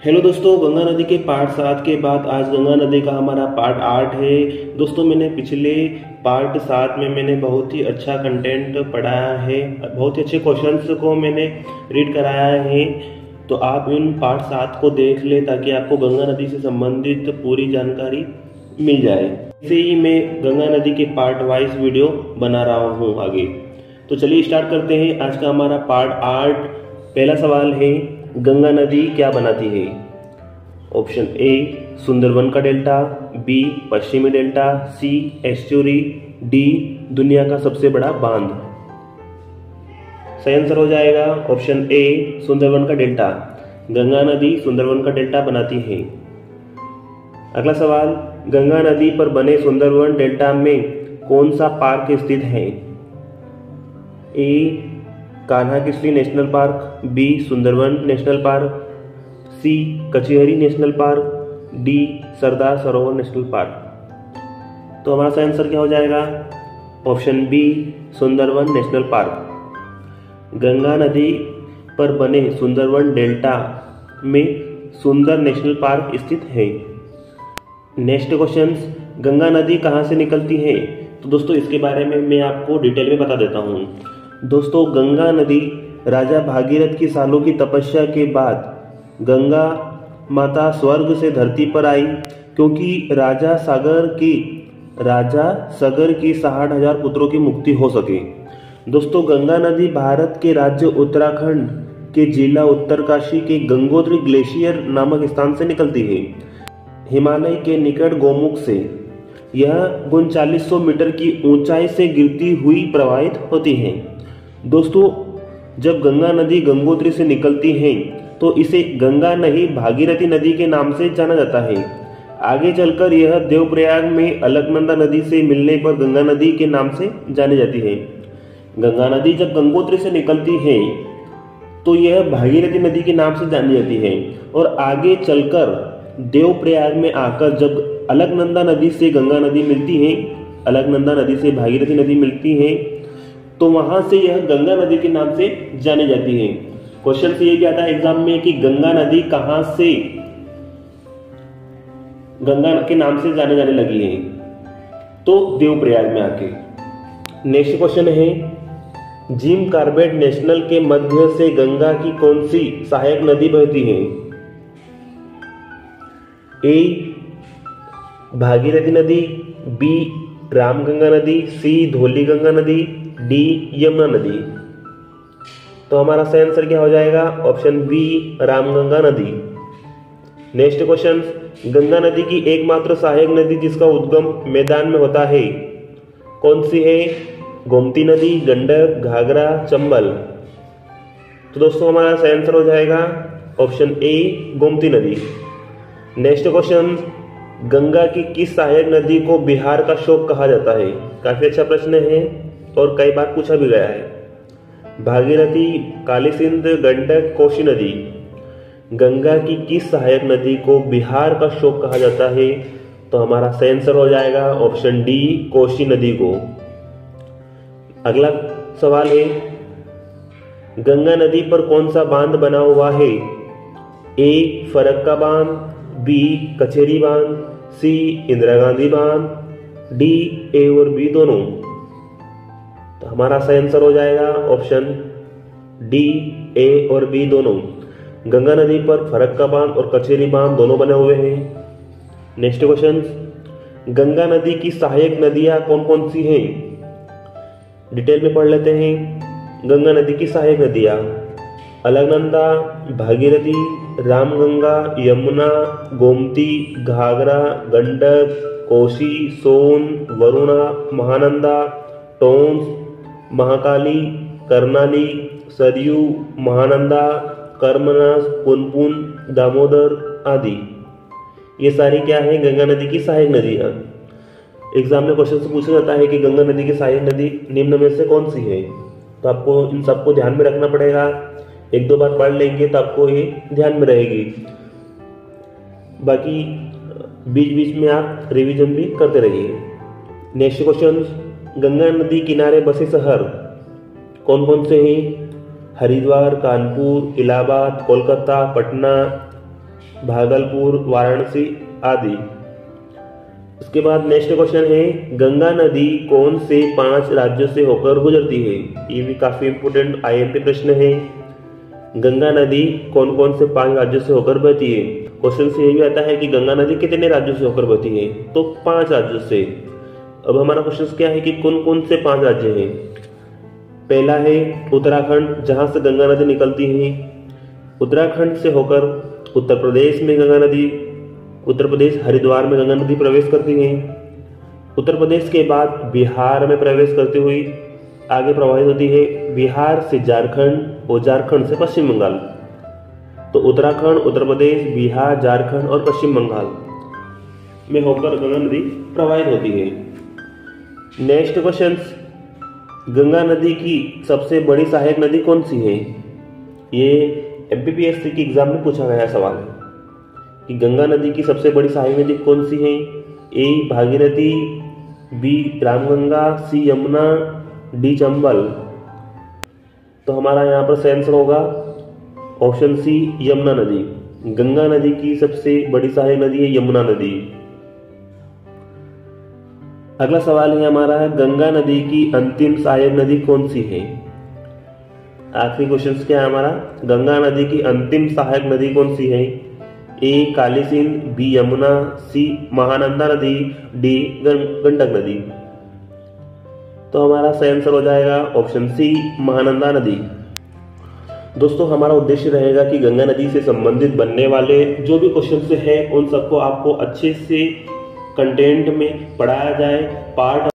Hello दोस्तों, गंगा नदी के पार्ट 7 के बाद आज गंगा नदी का हमारा पार्ट 8 है। दोस्तों, मैंने पिछले पार्ट 7 में मैंने बहुत ही अच्छा कंटेंट पढ़ाया है, बहुत ही अच्छे क्वेश्चंस को मैंने रीड कराया है। तो आप इन पार्ट 7 को देख ले ताकि आपको गंगा नदी से संबंधित पूरी जानकारी मिल जाए। इसे ही मैं गंगा नदी के पार्ट वाइज वीडियो बना रहा हूँ आगे। तो चलिए स्टार्ट करते हैं आज का हमारा पार्ट 8। पहला सवाल है, गंगा नदी क्या बनाती है? ऑप्शन ए सुंदरबन का डेल्टा, बी पश्चिमी डेल्टा, सी एस्चुरी, डी दुनिया का सबसे बड़ा बांध। सही आंसर हो जाएगा ऑप्शन ए सुंदरबन का डेल्टा। गंगा नदी सुंदरबन का डेल्टा बनाती है। अगला सवाल, गंगा नदी पर बने सुंदरबन डेल्टा में कौन सा पार्क स्थित है? A Kanha Kisli national park, B Sundarban national park, C Kachahari national park, D Sardar Sarovar national park. तो हमारा सही आंसर क्या हो जाएगा? Option B Sundarban national park. Ganga नदी पर बने सुंदरबन डेल्टा में सुंदर नेशनल पार्क स्थित है। नेक्स्ट क्वेश्चन, गंगा नदी कहाँ से निकलती है? तो दोस्तों इसके बारे में मैं आपको डिटेल में बता देता हूँ। दोस्तों, गंगा नदी राजा भागीरथ की सालों की तपस्या के बाद गंगा माता स्वर्ग से धरती पर आई, क्योंकि राजा सागर की 60,000 पुत्रों की मुक्ति हो सके। दोस्तों, गंगा नदी भारत के राज्य उत्तराखंड के जिला उत्तरकाशी के गंगोत्री ग्लेशियर नामक स्थान से निकलती है। हिमालय के निकट गोमुख से यह 3900 मीटर की ऊंचाई से गिरती हुई प्रवाहित होती है। दोस्तों, जब गंगा नदी गंगोत्री से निकलती है तो इसे गंगा नहीं भागीरथी नदी के नाम से जाना जाता है। आगे चलकर यह देवप्रयाग में अलकनंदा नदी से मिलने पर गंगा नदी के नाम से जानी जाती है। गंगा नदी जब गंगोत्री से निकलती है तो यह भागीरथी नदी के नाम से जानी जाती है, और आगे चलकर देवप्रयाग में आकर जब अलकनंदा नदी से गंगा नदी मिलती है, अलकनंदा नदी से भागीरथी नदी मिलती है, तो वहां से यह गंगा नदी के नाम से जानी जाती है। क्वेश्चन से ये क्या था एग्जाम में कि गंगा नदी कहां से गंगा के नाम से जाने लगी है? तो देवप्रयाग में आके। नेक्स्ट क्वेश्चन है, जिम कार्बेट नेशनल के मध्य से गंगा की कौन सी सहायक नदी बहती है? ए भागीरथी नदी, बी रामगंगा नदी, सी धौली गंगा नदी, डी यमुना नदी। तो हमारा सही आंसर क्या हो जाएगा? ऑप्शन बी रामगंगा नदी। नेक्स्ट क्वेश्चन, गंगा नदी की एकमात्र सहायक नदी जिसका उद्गम मैदान में होता है कौन सी है? गोमती नदी, गंडक, घाघरा, चंबल। तो दोस्तों हमारा सही आंसर हो जाएगा ऑप्शन ए गोमती नदी। नेक्स्ट क्वेश्चन, गंगा की किस सहायक नदी को बिहार का शोक कहा जाता है? काफी अच्छा प्रश्न है और कई बार पूछा भी गया है। भागीरथी, काली सिंध, गंडक, कोसी नदी। गंगा की किस सहायक नदी को बिहार का शोक कहा जाता है? तो हमारा सही आंसर हो जाएगा ऑप्शन डी कोसी नदी को। अगला सवाल है, गंगा नदी पर कौन सा बांध बना हुआ है? ए फरक्का बांध, बी कचेरी बांध, सी इंदिरा गांधी बांध, डी ए और बी दोनों। तो हमारा सही आंसर हो जाएगा ऑप्शन डी ए और बी दोनों। गंगा नदी पर फरक्का बांध और कचेरी बांध दोनों बने हुए हैं। नेक्स्ट क्वेश्चन, गंगा नदी की सहायक नदियां कौन कौन सी हैं? डिटेल में पढ़ लेते हैं। गंगा नदी की सहायक नदियां अलकनंदा, भागीरथी, रामगंगा, यमुना, गोमती, घाघरा, गंडक, कोसी, सोन, वरुणा, महानंदा, टोंस, महाकाली, कर्नाली, सरयू, महानंदा, कर्मनास, पुनपुन, दामोदर आदि। ये सारी क्या है? गंगा नदी की सहायक नदियां। एग्जाम में क्वेश्चन से पूछा जाता है कि गंगा नदी की सहायक नदी निम्न में से कौन सी है? तो आपको इन सबको ध्यान में रखना पड़ेगा। एक दो बार पढ़ लेंगे तो आपको ये ध्यान में रहेगी। बाकी बीच बीच में आप रिवीजन भी करते रहिए। नेक्स्ट क्वेश्चन, गंगा नदी किनारे बसे शहर कौन कौन से हैं? हरिद्वार, कानपुर, इलाहाबाद, कोलकाता, पटना, भागलपुर, वाराणसी आदि। उसके बाद नेक्स्ट क्वेश्चन है, गंगा नदी कौन से 5 राज्यों से होकर गुजरती है? ये भी काफी इंपोर्टेंट आईएमपी प्रश्न है। गंगा नदी कौन कौन से 5 राज्यों से होकर बहती है? क्वेश्चन से ये भी आता है कि गंगा नदी कितने राज्यों से होकर बहती है, तो 5 राज्यों से। अब हमारा क्वेश्चन क्या है कि कौन कौन से 5 राज्य हैं? पहला है उत्तराखंड, जहां से गंगा नदी निकलती है। उत्तराखंड से होकर उत्तर प्रदेश में गंगा नदी, उत्तर प्रदेश हरिद्वार में गंगा नदी प्रवेश करती है। उत्तर प्रदेश के बाद बिहार में प्रवेश करती हुई आगे प्रवाहित होती है, बिहार से झारखंड और झारखंड से पश्चिम बंगाल। तो उत्तराखंड, उत्तर प्रदेश, बिहार, झारखंड और पश्चिम बंगाल में होकर गंगा नदी प्रवाहित होती है। नेक्स्ट क्वेश्चन, गंगा नदी की सबसे बड़ी सहायक नदी कौन सी है? ये एमपीपीएससी की एग्जाम में पूछा गया सवाल है कि गंगा नदी की सबसे बड़ी सहायक नदी कौन सी है? ए भागीरथी, बी रामगंगा, सी यमुना, डी चंबल। तो हमारा यहाँ पर सही आंसर होगा ऑप्शन सी यमुना नदी। गंगा नदी की सबसे बड़ी सहायक नदी है यमुना नदी। अगला सवाल है हमारा, गंगा नदी की अंतिम सहायक नदी कौन सी है? आखिरी क्वेश्चन क्या है हमारा, गंगा नदी की अंतिम सहायक नदी कौन सी है? ए काली सिंध, बी यमुना, सी महानंदा नदी, डी गंडक नदी। तो हमारा सही आंसर हो जाएगा ऑप्शन सी महानंदा नदी। दोस्तों हमारा उद्देश्य रहेगा कि गंगा नदी से संबंधित बनने वाले जो भी क्वेश्चन है उन सबको आपको अच्छे से कंटेंट में पढ़ाया जाए। पार्ट